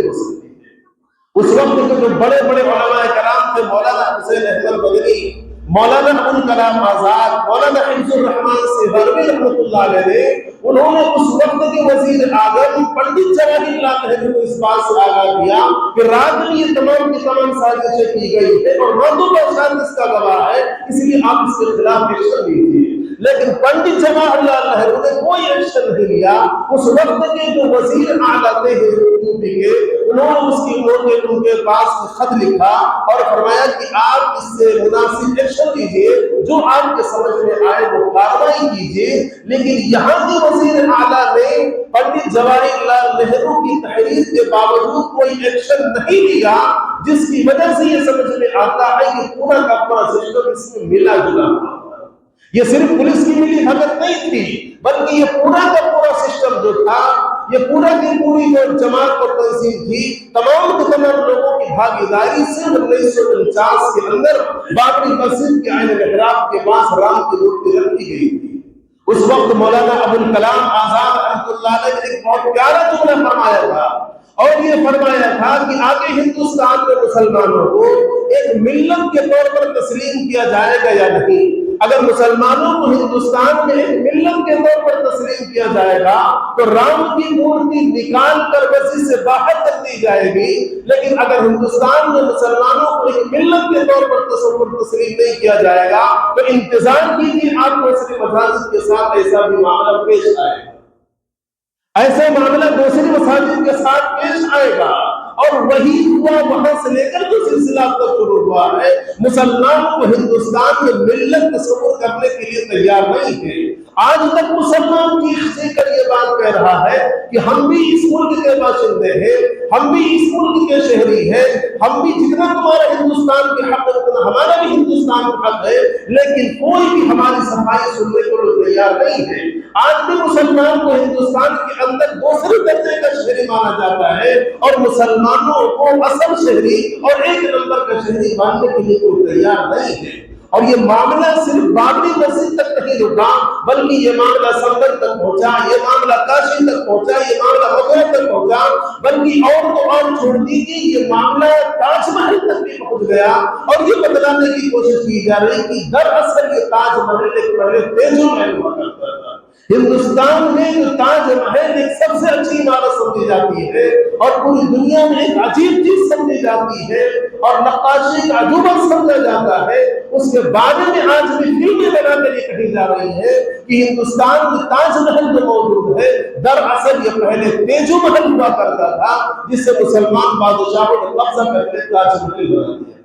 اس وقت کے جو بڑے بڑے علماء کرام تھے، مولانا حسین احمد مدنی، مولانا ابو کلام آزاد، مولانا حفظ الرحمان سہروردی رحمۃ اللہ علیہ، انہوں نے اس وقت کے وزیر اعظم پنڈت جواہر لال نہرو کو اس بات سے آگاہ کیا کہ رات میں یہ تمام کی تمام سازشیں کی گئی ہے اور مردوں کا شان اس کا گواہ ہے، اس لیے آپ اس کے خلاف ایکشن لیجیے۔ لیکن پنڈت جواہر لال نہرو نے کوئی ایکشن نہیں لیا۔ اس وقت کے جو وزیر اعلیٰ تھے یوپی کے، انہوں نے ان کے پاس خط لکھا اور فرمایا کہ آپ اس سے مناسب ایکشن لیجیے، جو آپ کے سمجھ میں آئے وہ کارروائی کیجیے۔ لیکن یہاں کے وزیر اعلیٰ نے پنڈت جواہر لال نہرو کی تحریر کے باوجود کوئی ایکشن نہیں لیا، جس کی وجہ سے یہ سمجھ میں آتا ہے کہ پورا کا پورا سسٹم اس میں ملا جلا ہوا۔ یہ صرف پولیس کی ملی بھگت نہیں تھی، بلکہ یہ پورا کا پورا سسٹم جو تھا، یہ پورا کی پوری جو جماعت اور تنظیم تھی، تمام کے تمام لوگوں کی بھاگیداری سے 1949 کے اندر بابری مسجد کے عین محراب کے پاس رام کی مورتی رکھی گئی تھی۔ اس وقت مولانا ابو کلام آزاد رحمۃ اللہ علیہ نے ایک بہت پیارا جملہ فرمایا تھا، اور یہ فرمایا تھا کہ آگے ہندوستان میں مسلمانوں کو ایک ملت کے طور پر تسلیم کیا جائے گا یا نہیں۔ اگر مسلمانوں کو ہندوستان میں ایک ملت کے طور پر تسلیم کیا جائے گا تو رام کی مورتی نکال کر مسجد سے باہر کر دی جائے گی، لیکن اگر ہندوستان میں مسلمانوں کو ایک ملت کے طور پر تسلیم نہیں کیا جائے گا تو انتظار کیجیے، آپ دوسری مساجد کے ساتھ ایسا بھی معاملہ پیش آئے گا، ایسا معاملہ دوسری مساجد کے ساتھ پیش آئے گا۔ اور وہی ہوا، وہاں سے لے کر جو سلسلہ تک شروع ہوا ہے، مسلمانوں کو ہندوستان میں ملت تصور کرنے کے لیے تیار نہیں ہے۔ آج تک مسلمان چیخ کر یہ بات کہہ رہا ہے کہ ہم بھی اس ملک کے باشندے ہیں، ہم بھی اس ملک کے شہری ہیں، ہم بھی جتنا تمہارا ہندوستان کے حق ہے اتنا ہمارا بھی ہندوستان کا حق ہے، لیکن کوئی بھی ہماری صفائی سننے کو تیار نہیں ہے۔ آج بھی مسلمان کو ہندوستان کے اندر دوسرے درجے کا شہری مانا جاتا ہے، اور مسلمانوں کو اصل شہری اور ایک نمبر کا شہری ماننے کے لیے کوئی تیار نہیں ہے۔ اور یہ معاملہ صرف بابری مسجد تک نہیں رکا، بلکہ یہ معاملہ سنبل تک پہنچا، یہ معاملہ کاشی تک پہنچا، یہ معاملہ مغرب تک پہنچا، بلکہ اور تو اور چھوڑ دیجیے یہ معاملہ تاج محل تک بھی پہنچ گیا۔ اور یہ بتلانے کی کوشش کی جا رہی کہ دراصل یہ تاج محل ایک پہلے تیجو محل ہوا کرتا تھا۔ ہندوستان میں جو تاج محل ایک سب سے اچھی عمارت سمجھی جاتی ہے اور پوری دنیا میں ایک عجیب چیز سمجھی جاتی ہے اور نقاشی کا عجوبہ سمجھا جاتا ہے، اس کے بارے میں آج بھی فلمیں بنا کر یہ کہی جا رہی ہے کہ ہندوستان میں تاج محل جو موجود ہے دراصل یہ پہلے تیجو محل ہوا کرتا تھا، جس سے مسلمان بادشاہوں نے قبضہ کر کے تاج محل بنا دیا۔